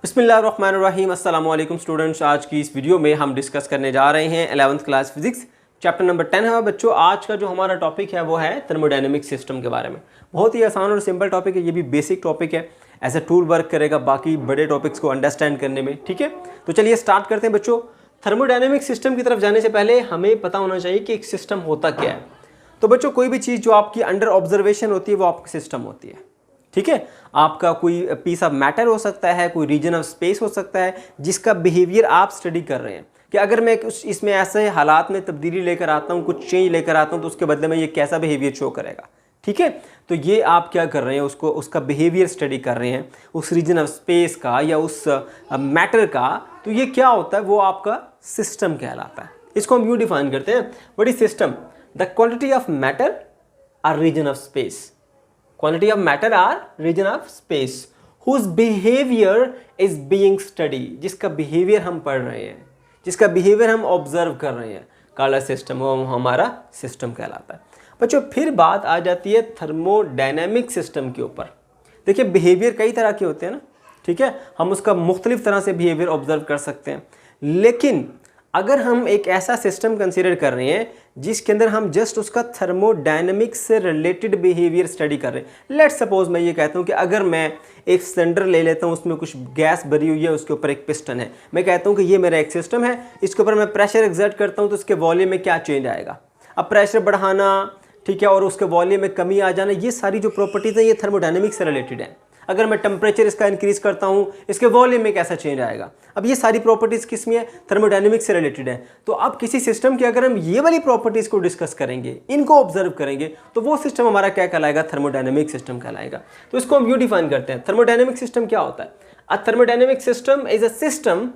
बिस्मिल्लाहिर्रहमानिर्रहीम अस्सलाम वालेकुम स्टूडेंट्स। आज की इस वीडियो में हम डिस्कस करने जा रहे हैं 11th class physics chapter number 10 है। बच्चों, आज का जो हमारा टॉपिक है वो है थर्मोडायनेमिक सिस्टम के बारे में। बहुत ही आसान और सिंपल टॉपिक है, ये भी बेसिक टॉपिक है, एज ए टूल वर्क करेगा बाकी बड़े टॉपिक्स को अंडरस्टैंड करने में। ठीक है, तो चलिए स्टार्ट करते हैं बच्चों। थर्मोडायनेमिक सिस्टम की तरफ जाने से पहले हमें पता होना चाहिए कि एक सिस्टम होता क्या है। तो बच्चों, कोई भी चीज़ जो आपकी अंडर ऑब्जर्वेशन होती है वो आपकी सिस्टम होती है। ठीक है, आपका कोई पीस ऑफ मैटर हो सकता है, कोई रीजन ऑफ स्पेस हो सकता है जिसका बिहेवियर आप स्टडी कर रहे हैं कि अगर मैं इसमें ऐसे हालात में तब्दीली लेकर आता हूँ, कुछ चेंज लेकर आता हूँ, तो उसके बदले में ये कैसा बिहेवियर शो करेगा। ठीक है, तो ये आप क्या कर रहे हैं, उसका बिहेवियर स्टडी कर रहे हैं, उस रीजन ऑफ स्पेस का या उस मैटर का। तो ये क्या होता है, वो आपका सिस्टम कहलाता है। इसको हम यूँ डिफाइन करते हैं, what is system? The quantity of matter और region of space, quantity of matter or region of space whose behavior is being studied, जिसका behavior हम पढ़ रहे हैं, जिसका behavior हम observe कर रहे हैं, काला सिस्टम, वो हमारा सिस्टम कहलाता है। बच्चों, फिर बात आ जाती है थर्मोडायनेमिक सिस्टम के ऊपर। देखिए, बिहेवियर कई तरह के होते हैं ना। ठीक है, हम उसका मुख्तलिफ तरह से बिहेवियर ऑब्जर्व कर सकते हैं, लेकिन अगर हम एक ऐसा सिस्टम कंसीडर कर रहे हैं जिसके अंदर हम जस्ट उसका थर्मोडायनेमिक्स से रिलेटेड बिहेवियर स्टडी कर रहे हैं। लेट्स सपोज मैं ये कहता हूँ कि अगर मैं एक सिलेंडर ले लेता हूँ, उसमें कुछ गैस भरी हुई है, उसके ऊपर एक पिस्टन है, मैं कहता हूँ कि ये मेरा एक सिस्टम है, इसके ऊपर मैं प्रेशर एक्सर्ट करता हूँ तो उसके वॉल्यूम में क्या चेंज आएगा। अब प्रेशर बढ़ाना, ठीक है, और उसके वॉल्यूम में कमी आ जाना, ये सारी जो प्रॉपर्टीज़ हैं ये थर्मोडायनेमिक्स से रिलेटेड है। अगर मैं टेम्परेचर इसका इंक्रीज करता हूँ, इसके वॉल्यूम में कैसा चेंज आएगा। अब ये सारी प्रॉपर्टीज़ किस में है? थर्मोडायनेमिक्स से रिलेटेड है। तो अब किसी सिस्टम की अगर हम ये वाली प्रॉपर्टीज़ को डिस्कस करेंगे, इनको ऑब्जर्व करेंगे, तो वो सिस्टम हमारा क्या कहलाएगा? थर्मोडायनेमिक सिस्टम कहलाएगा। तो इसको हम यूँ डिफाइन करते हैं, थर्मोडायनेमिक सिस्टम क्या होता है? A thermodynamic system is a system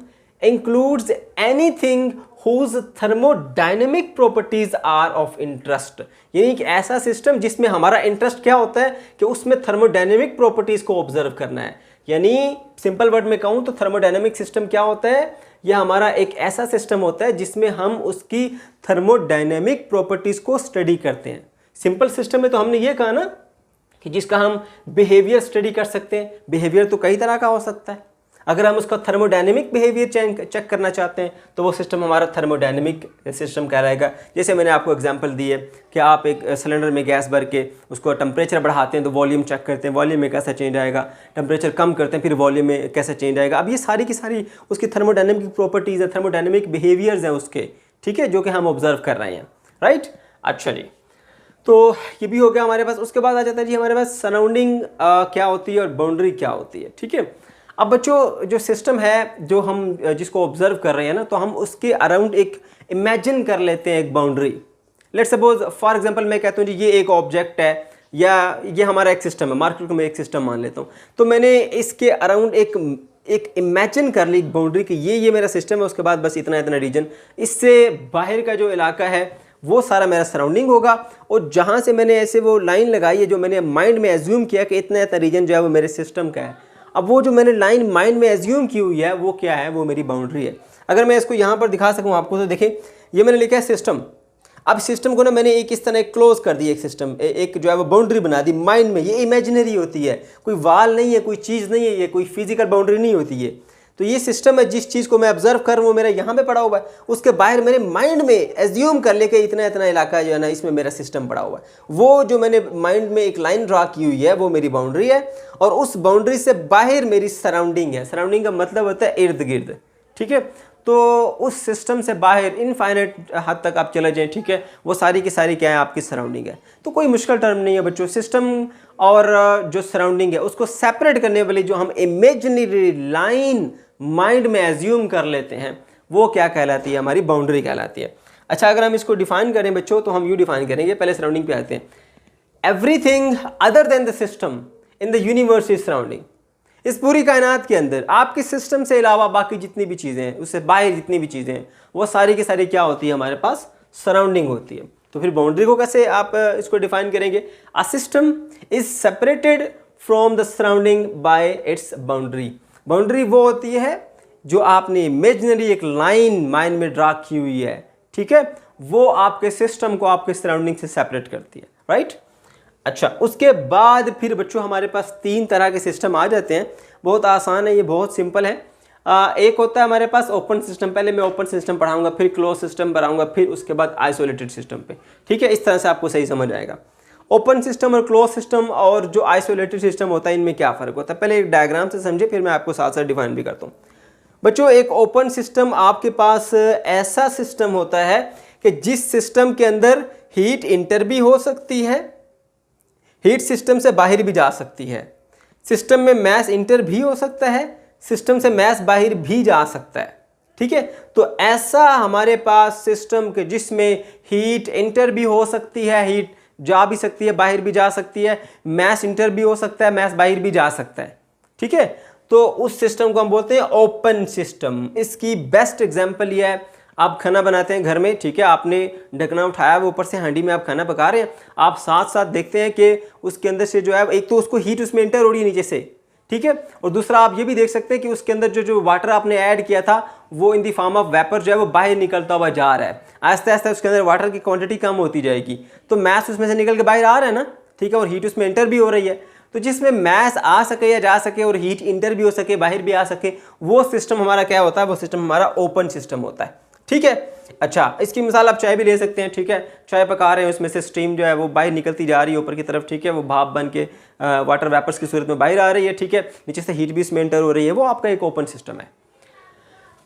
includes anything whose thermodynamic properties are of interest। यानी कि ऐसा सिस्टम जिसमें हमारा इंटरेस्ट क्या होता है कि उसमें थर्मोडायनेमिक प्रॉपर्टीज को ऑब्जर्व करना है। यानी सिंपल वर्ड में कहूँ तो थर्मोडायनेमिक सिस्टम क्या होता है? यह हमारा एक ऐसा सिस्टम होता है जिसमें हम उसकी थर्मोडायनेमिक प्रॉपर्टीज को स्टडी करते हैं। सिंपल सिस्टम में तो हमने ये कहा ना कि जिसका हम बिहेवियर स्टडी कर सकते हैं। बिहेवियर तो कई तरह का हो सकता है। अगर हम उसका थर्मोडायनेमिक बिहेवियर चेक करना चाहते हैं तो वो सिस्टम हमारा थर्मोडायनेमिक सिस्टम कहलाएगा। जैसे मैंने आपको एग्जांपल दी है कि आप एक सिलेंडर में गैस भर के उसको टेम्परेचर बढ़ाते हैं तो वॉल्यूम चेक करते हैं, वॉल्यूम में कैसा चेंज आएगा। टेम्परेचर कम करते हैं, फिर वॉल्यूम में कैसा चेंज आएगा। अब ये सारी की सारी उसकी थर्मोडायनेमिक प्रॉपर्टीज़ है, थर्मोडायनेमिक बिहेवियर्स हैं उसके, ठीक है, जो कि हम ऑब्जर्व कर रहे हैं। राइट, अच्छा जी, तो ये भी हो गया हमारे पास। उसके बाद आ जाता है जी हमारे पास सराउंडिंग क्या होती है और बाउंड्री क्या होती है। ठीक है, अब बच्चों, जो सिस्टम है जो हम जिसको ऑब्जर्व कर रहे हैं ना, तो हम उसके अराउंड एक इमेजिन कर लेते हैं एक boundary. Let's suppose for example मैं कहता हूँ जी ये एक ऑब्जेक्ट है या ये हमारा एक सिस्टम है, मार्केट को मैं एक सिस्टम मान लेता हूँ। तो मैंने इसके अराउंड एक इमेजिन कर ली बाउंड्री कि ये मेरा सिस्टम है, उसके बाद बस इतना इतना रीजन, इससे बाहर का जो इलाका है वो सारा मेरा सराउंडिंग होगा। और जहाँ से मैंने ऐसे वो लाइन लगाई है, जो मैंने माइंड में एज्यूम किया कि इतना इतना रीजन जो है वो मेरे सिस्टम का है, अब वो जो मैंने लाइन माइंड में एज्यूम की हुई है वो क्या है? वो मेरी बाउंड्री है। अगर मैं इसको यहाँ पर दिखा सकूँ आपको, तो देखें ये मैंने लिखा है सिस्टम। अब सिस्टम को ना मैंने एक इस तरह क्लोज कर दी, एक सिस्टम एक जो है वो बाउंड्री बना दी माइंड में। ये इमेजिनरी होती है, कोई वाल नहीं है, कोई चीज़ नहीं है, ये कोई फिजिकल बाउंड्री नहीं होती है। तो ये सिस्टम है, जिस चीज़ को मैं ऑब्जर्व कर रहा हूँ वो मेरा यहाँ पे पड़ा हुआ है, उसके बाहर मेरे माइंड में एज्यूम कर ले के इतना इतना इलाका जो है ना इसमें मेरा सिस्टम पड़ा हुआ है। वो जो मैंने माइंड में एक लाइन ड्रा की हुई है वो मेरी बाउंड्री है, और उस बाउंड्री से बाहर मेरी सराउंडिंग है। सराउंडिंग का मतलब होता है इर्द गिर्द। ठीक है, तो उस सिस्टम से बाहर इनफाइनाइट हद तक आप चले जाएं, ठीक है, वो सारी की सारी क्या है? आपकी सराउंडिंग है। तो कोई मुश्किल टर्म नहीं है बच्चों। सिस्टम और जो सराउंडिंग है उसको सेपरेट करने वाली जो हम इमेजिनरी लाइन माइंड में एज्यूम कर लेते हैं वो क्या कहलाती है? हमारी बाउंड्री कहलाती है। अच्छा, अगर हम इसको डिफाइन करें बच्चों तो हम यूँ डिफाइन करेंगे, पहले सराउंडिंग पे आते हैं। Everything other than the system in the universe is surrounding. इस पूरी कायनात के अंदर आपके सिस्टम से अलावा बाकी जितनी भी चीज़ें हैं, उससे बाहर जितनी भी चीज़ें हैं, वो सारी की सारी क्या होती है? हमारे पास सराउंडिंग होती है। तो फिर बाउंड्री को कैसे आप इसको डिफाइन करेंगे? A system is separated from the surrounding bye it's boundary. Boundary वो होती है जो आपने इमेजिनरी एक लाइन माइंड में ड्रा की हुई है, ठीक है, वो आपके सिस्टम को आपके सराउंडिंग से सेपरेट करती है। राइट, अच्छा, उसके बाद फिर बच्चों हमारे पास 3 तरह के सिस्टम आ जाते हैं। बहुत आसान है, ये बहुत सिंपल है। एक होता है हमारे पास ओपन सिस्टम। पहले मैं ओपन सिस्टम पढ़ाऊंगा, फिर क्लोज सिस्टम पढ़ाऊंगा, फिर उसके बाद आइसोलेटेड सिस्टम पे। ठीक है, इस तरह से आपको सही समझ आएगा। ओपन सिस्टम और क्लोज सिस्टम और जो आइसोलेटेड सिस्टम होता है, इनमें क्या फ़र्क होता है, पहले एक डायग्राम से समझे, फिर मैं आपको साथ साथ डिफाइन भी करता हूँ। बच्चों, एक ओपन सिस्टम आपके पास ऐसा सिस्टम होता है कि जिस सिस्टम के अंदर हीट इंटर भी हो सकती है, हीट सिस्टम से बाहर भी जा सकती है, सिस्टम में मैस इंटर भी हो सकता है, सिस्टम से मैस बाहर भी जा सकता है। ठीक है, तो ऐसा हमारे पास सिस्टम के जिसमें हीट इंटर भी हो सकती है, हीट जा भी सकती है, बाहर भी जा सकती है, मैस इंटर भी हो सकता है, मैस बाहर भी जा सकता है। ठीक है, तो उस सिस्टम को हम बोलते हैं ओपन सिस्टम। इसकी बेस्ट एग्जांपल ये है, आप खाना बनाते हैं घर में, ठीक है, आपने ढकना उठाया, वो ऊपर से हांडी में आप खाना पका रहे हैं, आप साथ साथ देखते हैं कि उसके अंदर से जो है, एक तो उसको हीट उसमें इंटर हो रही है नीचे से, ठीक है, और दूसरा आप ये भी देख सकते हैं कि उसके अंदर जो वाटर आपने ऐड किया था वो इन दी फॉर्म ऑफ वेपर जो है वो बाहर निकलता हुआ जा रहा है। आहिस्ता आहिस्ता उसके अंदर वाटर की क्वांटिटी कम होती जाएगी, तो मैस उसमें से निकल के बाहर आ रहा है ना, ठीक है, और हीट उसमें इंटर भी हो रही है। तो जिसमें मैस आ सके या जा सके और हीट इंटर भी हो सके, बाहर भी आ सके, वो सिस्टम हमारा क्या होता है, वो सिस्टम हमारा ओपन सिस्टम होता है। ठीक है, अच्छा, इसकी मिसाल आप चाय भी ले सकते हैं। ठीक है, चाय पका रहे हैं, उसमें से स्टीम जो है वो बाहर निकलती जा रही है ऊपर की तरफ, ठीक है, वो भाप बन के वाटर वेपर्स की सूरत में बाहर आ रही है। ठीक है, नीचे से हीट भी इसमें एंटर हो रही है, वो आपका एक ओपन सिस्टम है।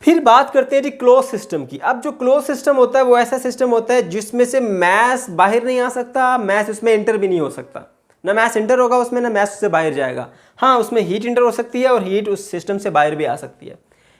फिर बात करते हैं जी क्लोज सिस्टम की। अब जो क्लोज सिस्टम होता है वो ऐसा सिस्टम होता है जिसमें से मैस बाहर नहीं आ सकता, मैस उसमें एंटर भी नहीं हो सकता, ना मैस इंटर होगा उसमें, ना मैस उससे बाहर जाएगा। हाँ, उसमें हीट इंटर हो सकती है और हीट उस सिस्टम से बाहर भी आ सकती है।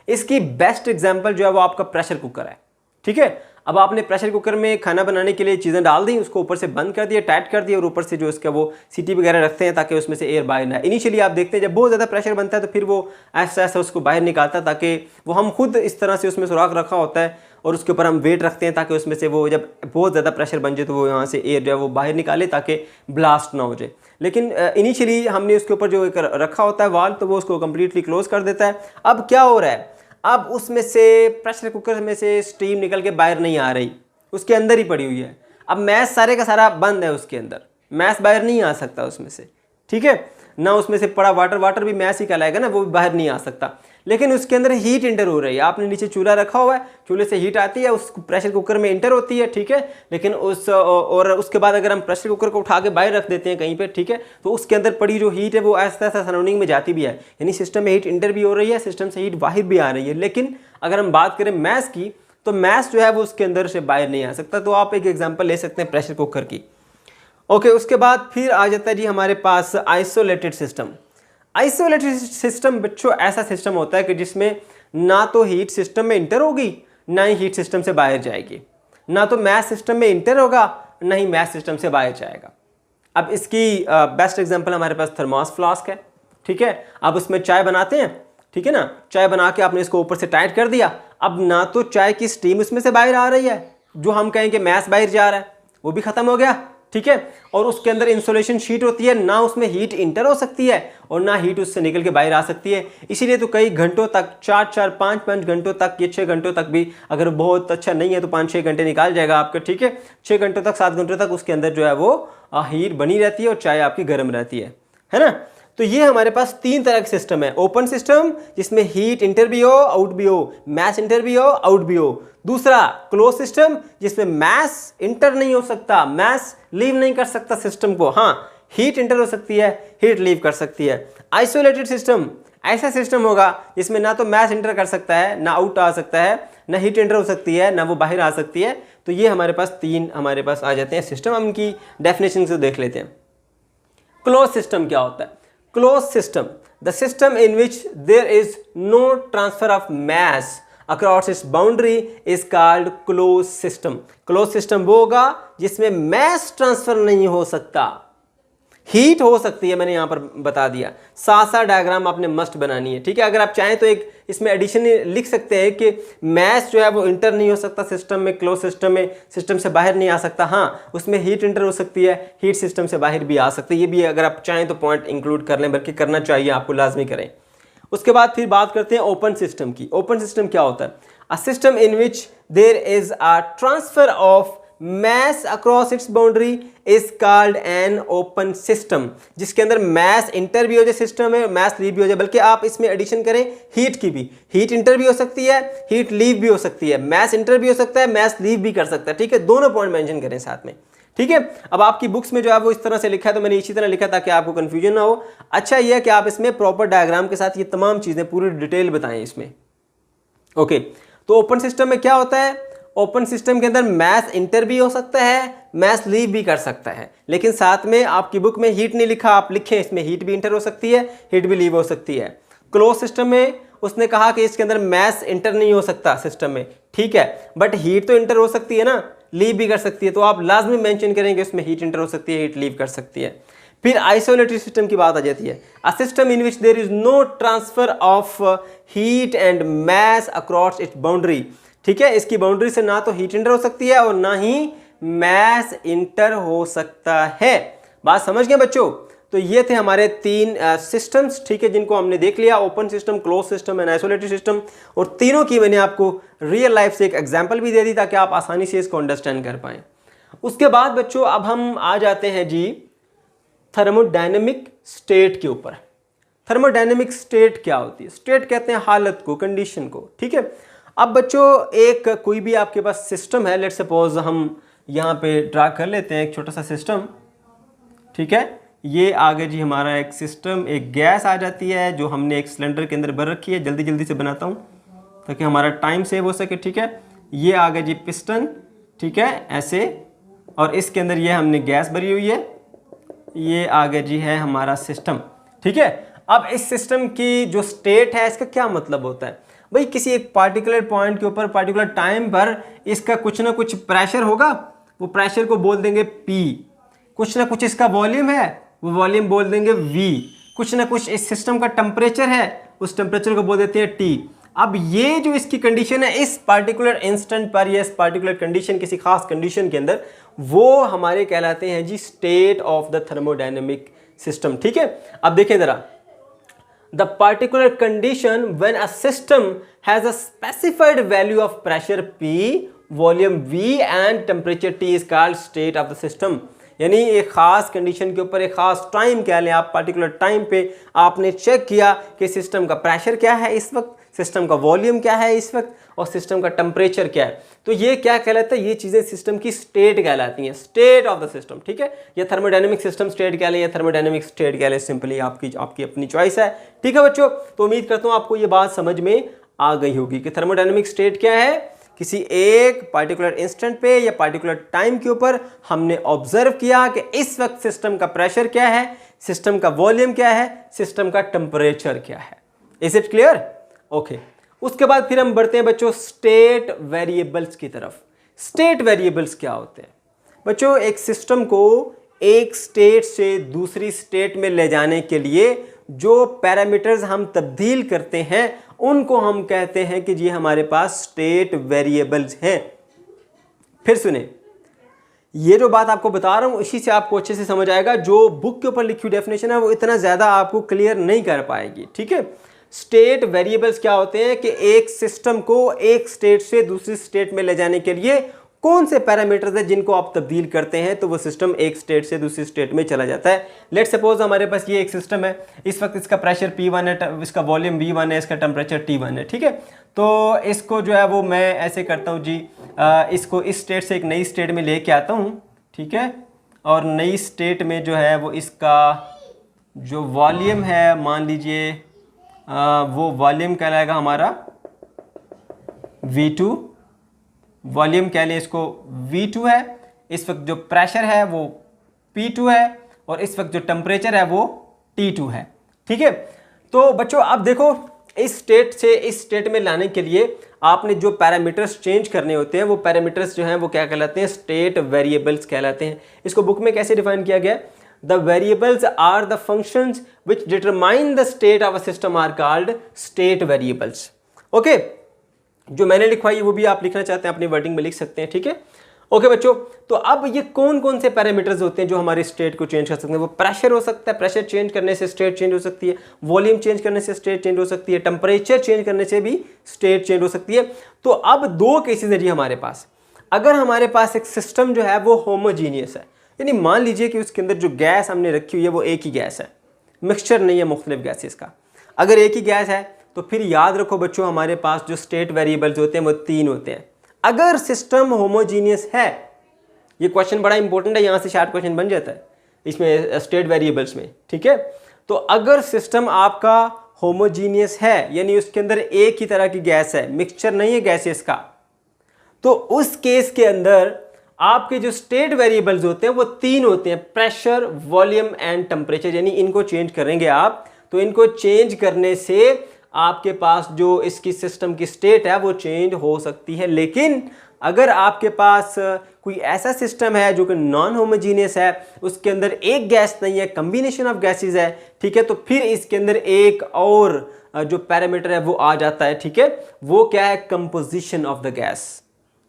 इसकी बेस्ट एग्जांपल जो है वो आपका प्रेशर कुकर है। ठीक है, अब आपने प्रेशर कुकर में खाना बनाने के लिए चीज़ें डाल दी, उसको ऊपर से बंद कर दिया, टाइट कर दिया, और ऊपर से जो इसका वो सीटी वगैरह रखते हैं ताकि उसमें से एयर बाहर ना आए। इनिशियली आप देखते हैं जब बहुत ज़्यादा प्रेशर बनता है तो फिर वो ऐसा ऐसा उसको बाहर निकालता है, ताकि वो हम खुद इस तरह से उसमें सुराख रखा होता है और उसके ऊपर हम वेट रखते हैं ताकि उसमें से वो जब बहुत ज़्यादा प्रेशर बन जाए तो वो यहाँ से एयर जो है वो बाहर निकाले ताकि ब्लास्ट ना हो जाए। लेकिन इनिशियली हमने उसके ऊपर जो एक रखा होता है वाल्व, तो वो उसको कम्प्लीटली क्लोज कर देता है। अब क्या हो रहा है, अब उसमें से प्रेशर कुकर में से स्टीम निकल के बाहर नहीं आ रही, उसके अंदर ही पड़ी हुई है। अब मैस सारे का सारा बंद है, उसके अंदर मैस बाहर नहीं आ सकता उसमें से। ठीक है, ना उसमें से पड़ा वाटर भी मैस ही कहलाएगा ना, वो भी बाहर नहीं आ सकता। लेकिन उसके अंदर हीट इंटर हो रही है, आपने नीचे चूल्हा रखा हुआ है, चूल्हे से हीट आती है, उस प्रेशर कुकर में इंटर होती है। ठीक है, लेकिन उसके बाद अगर हम प्रेशर कुकर को उठा के बाहर रख देते हैं कहीं पे, ठीक है, तो उसके अंदर पड़ी जो हीट है वो ऐसा ऐसा सराउंडिंग में जाती भी है, यानी सिस्टम में हीट इंटर भी हो रही है, सिस्टम से हीट बाहर भी आ रही है। लेकिन अगर हम बात करें मैस की, तो मैस जो है वो उसके अंदर से बाहर नहीं आ सकता। तो आप एक एग्जांपल ले सकते हैं प्रेशर कुकर की। ओके, उसके बाद फिर आ जाता है जी हमारे पास आइसोलेटेड सिस्टम। आइसोलेटेड सिस्टम बच्चों ऐसा सिस्टम होता है कि जिसमें ना तो हीट सिस्टम में इंटर होगी, ना ही हीट सिस्टम से बाहर जाएगी, ना तो मैस सिस्टम में इंटर होगा, ना ही मैस सिस्टम से बाहर जाएगा। अब इसकी बेस्ट एग्जांपल हमारे पास थर्मोस फ्लास्क है। ठीक है, आप उसमें चाय बनाते हैं, ठीक है ना, चाय बना के आपने इसको ऊपर से टाइट कर दिया। अब ना तो चाय की स्टीम उसमें से बाहर आ रही है, जो हम कहें कि मैस बाहर जा रहा है, वो भी खत्म हो गया। ठीक है, और उसके अंदर इंसुलेशन शीट होती है, ना उसमें हीट इंटर हो सकती है और ना हीट उससे निकल के बाहर आ सकती है। इसीलिए तो कई घंटों तक, 4-5 घंटों तक, ये 6 घंटों तक भी, अगर बहुत अच्छा नहीं है तो 5-6 घंटे निकाल जाएगा आपका। ठीक है, 6 घंटों तक, 7 घंटों तक उसके अंदर जो है वो हीट बनी रहती है और चाय आपकी गर्म रहती है ना। तो ये हमारे पास 3 तरह के सिस्टम है। ओपन सिस्टम जिसमें हीट इंटर भी हो, आउट भी हो, मैस इंटर भी हो, आउट भी हो। दूसरा क्लोज सिस्टम जिसमें मैस इंटर नहीं हो सकता, मैस लीव नहीं कर सकता सिस्टम को, हाँ हीट इंटर हो सकती है, हीट लीव कर सकती है। आइसोलेटेड सिस्टम ऐसा सिस्टम होगा जिसमें ना तो मैस इंटर कर सकता है, ना आउट आ सकता है, ना हीट इंटर हो सकती है, ना वो बाहर आ सकती है। तो ये हमारे पास 3 हमारे पास आ जाते हैं सिस्टम। हम इनकी डेफिनेशन से देख लेते हैं। क्लोज सिस्टम क्या होता है? Closed system, the system in which there is no transfer of mass across its boundary is called closed system. Closed system वो होगा जिसमें mass transfer नहीं हो सकता, हीट हो सकती है, मैंने यहाँ पर बता दिया। साथ डायग्राम आपने मस्ट बनानी है। ठीक है, अगर आप चाहें तो एक इसमें एडिशन लिख सकते हैं कि मैस जो है वो इंटर नहीं हो सकता सिस्टम में, क्लोज सिस्टम में, सिस्टम से बाहर नहीं आ सकता। हाँ, उसमें हीट इंटर हो सकती है, हीट सिस्टम से बाहर भी आ सकती है। ये भी अगर आप चाहें तो पॉइंट इंक्लूड कर लें, बल्कि करना चाहिए, आपको लाजमी करें। उसके बाद फिर बात करते हैं ओपन सिस्टम की। ओपन सिस्टम क्या होता है? A system in which there is a transfer of mass across its boundary is called an open system, जिसके अंदर mass इंटर भी हो जाए सिस्टम है, mass लीव भी हो जाए, बल्कि आप इसमें एडिशन करें हीट की भी, हीट इंटर भी हो सकती है, हीट लीव भी हो सकती है, mass इंटर भी हो सकता है, mass लीव भी कर सकता है, ठीक है, दोनों पॉइंट मेंशन करें साथ में, ठीक है। अब आपकी बुक्स में जो है वो इस तरह से लिखा है, तो मैंने इसी तरह लिखा ताकि आपको कंफ्यूजन ना हो। अच्छा ये है कि आप इसमें प्रॉपर डायग्राम के साथ ये तमाम चीज़ें पूरी डिटेल बताएं इसमें, ओके। तो ओपन सिस्टम में क्या होता है, ओपन सिस्टम के अंदर मैथ इंटर भी हो सकता है, मैथ लीव भी कर सकता है, लेकिन साथ में आपकी बुक में हीट नहीं लिखा, आप लिखें इसमें हीट भी इंटर हो सकती है, हीट भी लीव हो सकती है। क्लोज सिस्टम में उसने कहा कि इसके अंदर मैथ इंटर नहीं हो सकता सिस्टम में, ठीक है, बट हीट तो इंटर हो सकती है ना, लीव भी कर सकती है, तो आप लाजमी मेंशन करेंगे उसमें हीट इंटर हो सकती है, हीट लीव कर सकती है। फिर आइसोलेटेड सिस्टम की बात आ जाती है, a system in which there is no transfer of heat and mass across its boundary, ठीक है, इसकी बाउंड्री से ना तो हीट इंटर हो सकती है और ना ही मैस इंटर हो सकता है। बात समझ गए बच्चों? तो ये थे हमारे तीन सिस्टम्स, ठीक है, जिनको हमने देख लिया, open system, close system and isolated system, और तीनों की मैंने आपको रियल लाइफ से एक एग्जांपल भी दे दी ताकि आप आसानी से इसको अंडरस्टैंड कर पाएं। उसके बाद बच्चों अब हम आ जाते हैं जी थर्मोडायनेमिक स्टेट के ऊपर। थर्मोडायनेमिक स्टेट क्या होती है? स्टेट कहते हैं हालत को, कंडीशन को, ठीक है। अब बच्चों एक कोई भी आपके पास सिस्टम है, लेट्स सपोज हम यहाँ पे ड्रा कर लेते हैं एक छोटा सा सिस्टम, ठीक है, ये आगे जी हमारा एक सिस्टम, एक गैस आ जाती है जो हमने एक सिलेंडर के अंदर भर रखी है, जल्दी जल्दी से बनाता हूँ ताकि हमारा टाइम सेव हो सके, ठीक है। ये आगे जी पिस्टन, ठीक है, ऐसे, और इसके अंदर ये हमने गैस भरी हुई है, ये आगे जी है हमारा सिस्टम, ठीक है। अब इस सिस्टम की जो स्टेट है इसका क्या मतलब होता है भाई, किसी एक पार्टिकुलर पॉइंट के ऊपर पर्टिकुलर टाइम पर इसका कुछ ना कुछ प्रेशर होगा, वो प्रेशर को बोल देंगे P, कुछ ना कुछ इसका वॉल्यूम है, वो वॉल्यूम बोल देंगे V, कुछ ना कुछ इस सिस्टम का टेम्परेचर है, उस टेम्परेचर को बोल देते हैं T। अब ये जो इसकी कंडीशन है इस पार्टिकुलर इंस्टेंट पर या इस पार्टिकुलर कंडीशन, किसी खास कंडीशन के अंदर, वो हमारे कहलाते हैं जी state of the thermodynamic system, ठीक है। अब देखें जरा, the particular condition when a system has a specified value of pressure P, volume V and temperature T is called state of the system। यानी एक खास कंडीशन के ऊपर एक खास टाइम कह लें आप, पार्टिकुलर टाइम पे आपने चेक किया कि सिस्टम का प्रेशर क्या है इस वक्त, सिस्टम का वॉल्यूम क्या है इस वक्त, और सिस्टम का टेम्परेचर क्या है, तो ये क्या कहलाता है, ये चीज़ें सिस्टम की स्टेट कहलाती हैं, स्टेट ऑफ द सिस्टम, ठीक है। या थर्मोडायनेमिक सिस्टम स्टेट कह लें या थर्मोडायनेमिक स्टेट कह लें, सिंपली आपकी अपनी चॉइस है, ठीक है बच्चों। तो उम्मीद करता हूँ आपको ये बात समझ में आ गई होगी कि थर्मोडायनेमिक स्टेट क्या है, किसी एक पार्टिकुलर इंस्टेंट पे या पार्टिकुलर टाइम के ऊपर हमने ऑब्जर्व किया कि इस वक्त सिस्टम का प्रेशर क्या है, सिस्टम का वॉल्यूम क्या है, सिस्टम का टेम्परेचर क्या है। Is it clear? ओके। उसके बाद फिर हम बढ़ते हैं बच्चों स्टेट वेरिएबल्स की तरफ। स्टेट वेरिएबल्स क्या होते हैं बच्चों? एक सिस्टम को एक स्टेट से दूसरी स्टेट में ले जाने के लिए जो पैरामीटर्स हम तब्दील करते हैं उनको हम कहते हैं कि जी हमारे पास स्टेट वेरिएबल्स हैं। फिर सुने, ये जो बात आपको बता रहा हूं इसी से आपको अच्छे से समझ आएगा, जो बुक के ऊपर लिखी हुई डेफिनेशन है वो इतना ज्यादा आपको क्लियर नहीं कर पाएगी, ठीक है। स्टेट वेरिएबल्स क्या होते हैं कि एक सिस्टम को एक स्टेट से दूसरी स्टेट में ले जाने के लिए कौन से पैरामीटर्स हैं जिनको आप तब्दील करते हैं तो वो सिस्टम एक स्टेट से दूसरी स्टेट में चला जाता है। लेट्स सपोज हमारे पास ये एक सिस्टम है, इस वक्त इसका प्रेशर P1 है, इसका वॉल्यूम V1 है, इसका टेम्परेचर T1 है, ठीक है। तो इसको जो है वो मैं ऐसे करता हूँ जी, इसको इस स्टेट से एक नई स्टेट में लेके आता हूँ, ठीक है, और नई स्टेट में जो है वो इसका जो वॉल्यूम है मान लीजिए वो वॉल्यूम कहलाएगा हमारा V2, वॉल्यूम कह लें इसको V2 है, इस वक्त जो प्रेशर है वो P2 है और इस वक्त जो टेम्परेचर है वो T2 है, ठीक है। तो बच्चों अब देखो, इस स्टेट से इस स्टेट में लाने के लिए आपने जो पैरामीटर्स चेंज करने होते हैं वो पैरामीटर्स जो हैं वो क्या कहलाते हैं, स्टेट वेरिएबल्स कहलाते हैं। इसको बुक में कैसे डिफाइन किया गया? The variables are the functions which determine the state of a system are called state variables। Okay, जो मैंने लिखवाई वो भी आप लिखना चाहते हैं अपनी वर्डिंग में लिख सकते हैं, ठीक है। ओके बच्चों, तो अब ये कौन कौन से पैरामीटर्स होते हैं जो हमारी स्टेट को चेंज कर सकते हैं? वो प्रेशर हो सकता है, प्रेशर चेंज करने से स्टेट चेंज हो सकती है, वॉल्यूम चेंज करने से स्टेट चेंज हो सकती है, टेम्परेचर चेंज करने से भी स्टेट चेंज हो सकती है। तो अब दो केसेस है जी हमारे पास। अगर हमारे पास एक सिस्टम जो है वो होमोजीनियस है, यानी मान लीजिए कि उसके अंदर जो गैस हमने रखी हुई है वो एक ही गैस है, मिक्सचर नहीं है मुख्तलिफ गैसेस का। अगर एक ही गैस है तो फिर याद रखो बच्चों, हमारे पास जो स्टेट वेरिएबल्स होते हैं वो 3 होते हैं। अगर सिस्टम होमोजीनियस है, ये क्वेश्चन बड़ा इंपॉर्टेंट है, यहाँ से शार्ट क्वेश्चन बन जाता है इसमें स्टेट वेरिएबल्स में, ठीक है। तो अगर सिस्टम आपका होमोजीनियस है, यानी उसके अंदर एक ही तरह की गैस है, मिक्सचर नहीं है गैसेस का, तो उस केस के अंदर आपके जो स्टेट वेरिएबल्स होते हैं वो 3 होते हैं, प्रेशर, वॉल्यूम एंड टेम्परेचर। यानी इनको चेंज करेंगे आप, तो इनको चेंज करने से आपके पास जो इसकी सिस्टम की स्टेट है वो चेंज हो सकती है। लेकिन अगर आपके पास कोई ऐसा सिस्टम है जो कि नॉन होमोजीनियस है, उसके अंदर एक गैस नहीं है, कम्बिनेशन ऑफ गैसेस है, ठीक है, तो फिर इसके अंदर एक और जो पैरामीटर है वो आ जाता है, ठीक है। वो क्या है? कंपोजिशन ऑफ द गैस,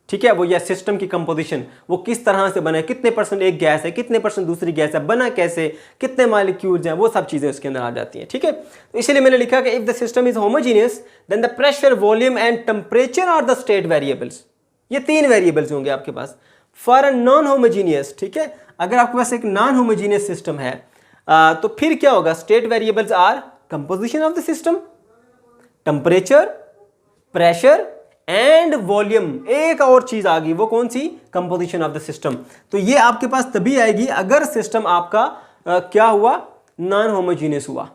ठीक है। वो या सिस्टम की कंपोजिशन, वो किस तरह से बना है, कितने परसेंट एक गैस है, कितने परसेंट दूसरी गैस है, बना कैसे, कितने मॉलिक्यूल्स हैं, वो सब चीजें उसके अंदर आ जाती हैं, ठीक है। तो इसलिए मैंने लिखा कि if the system is homogeneous then the pressure, volume and temperature are the state variables. ये 3 वेरिएबल्स होंगे आपके पास। फॉर अ नॉन होमोजीनियस, ठीक है, अगर आपके पास एक नॉन होमोजीनियस सिस्टम है तो फिर क्या होगा? State variables are composition of the system, temperature, pressure and volume. एक और चीज आ गई, वो कौन सी? Composition of the system. तो ये आपके पास तभी आएगी अगर सिस्टम आपका क्या हुआ? नॉन होमोजीनियस हुआ,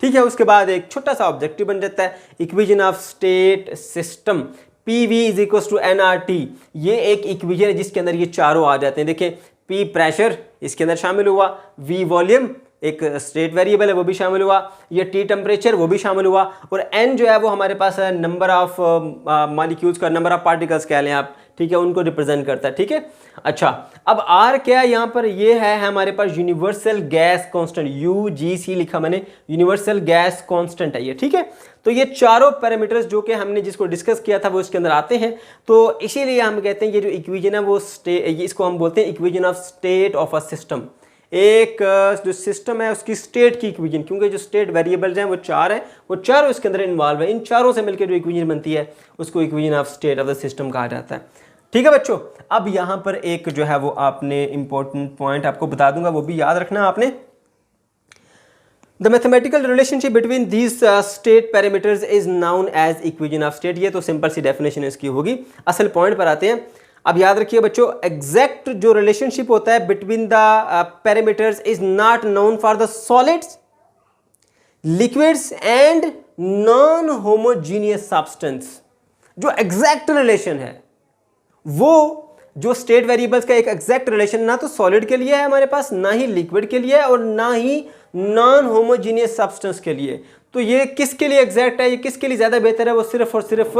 ठीक है। उसके बाद एक छोटा सा ऑब्जेक्टिव बन जाता है, equation of state system, PV is equal to NRT। ये एक इक्वेशन है जिसके अंदर ये चारों आ जाते हैं। देखिए, P प्रेशर इसके अंदर शामिल हुआ, V वॉल्यूम एक स्टेट वेरिएबल है वो भी शामिल हुआ, ये T टेम्परेचर वो भी शामिल हुआ, और N जो है वो हमारे पास है नंबर ऑफ मॉलिक्यूल्स का, नंबर ऑफ पार्टिकल्स कह लें आप, ठीक है, उनको रिप्रेजेंट करता है, ठीक है। अच्छा, अब R क्या है यहाँ पर? ये है हमारे पास यूनिवर्सल गैस कांस्टेंट, UGC लिखा मैंने, यूनिवर्सल गैस कांस्टेंट है ये, ठीक है। तो ये चारों पैरामीटर्स जो कि हमने जिसको डिस्कस किया था वो इसके अंदर आते हैं। तो इसीलिए हम कहते हैं ये जो इक्वेशन है वो इसको हम बोलते हैं equation of state of a system. एक जो सिस्टम है उसकी स्टेट की इक्वेशन, क्योंकि जो स्टेट वेरिएबल्स हैं वो 4 हैं, वो चारों इसके अंदर इन्वॉल्व है। इन चारों से मिलकर जो इक्वेशन बनती है उसको equation of state of the system कहा जाता है, ठीक है बच्चों। अब यहाँ पर एक जो है वो आपने इंपॉर्टेंट पॉइंट आपको बता दूंगा, वो भी याद रखना आपने। The mathematical relationship between these state parameters is known as equation of state. ये तो सिंपल सी डेफिनेशन इसकी होगी। असल पॉइंट पर आते हैं। अब याद रखिए बच्चों, एग्जैक्ट जो रिलेशनशिप होता है between the parameters is not known for the solids, liquids and non homogeneous substance. जो एग्जैक्ट रिलेशन है वो जो स्टेट वेरिएबल्स का एक एग्जैक्ट रिलेशन ना तो सॉलिड के लिए है हमारे पास, ना ही लिक्विड के लिए है, और ना ही नॉन होमोजीनियस सब्सटेंस के लिए। तो ये किसके लिए एग्जैक्ट है, ये किसके लिए ज्यादा बेहतर है? वो सिर्फ और सिर्फ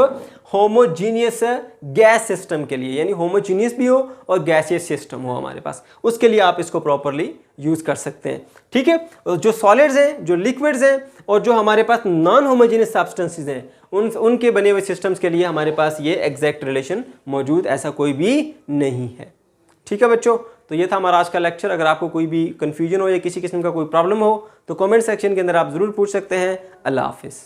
होमोजीनियस गैस सिस्टम के लिए, यानी होमोजीनियस भी हो और गैसियस सिस्टम हो हमारे पास, उसके लिए आप इसको प्रॉपरली यूज कर सकते हैं, ठीक है। जो सॉलिड्स हैं, जो लिक्विड्स हैं, और जो हमारे पास नॉन होमोजीनियस सब्सटेंसेस हैं, उनके बने हुए सिस्टम्स के लिए हमारे पास ये एग्जैक्ट रिलेशन मौजूद ऐसा कोई भी नहीं है, ठीक है बच्चों। तो ये था हमारा आज का लेक्चर। अगर आपको कोई भी कंफ्यूजन हो या किसी किस्म का कोई प्रॉब्लम हो तो कमेंट सेक्शन के अंदर आप जरूर पूछ सकते हैं। अल्लाह हाफिज़।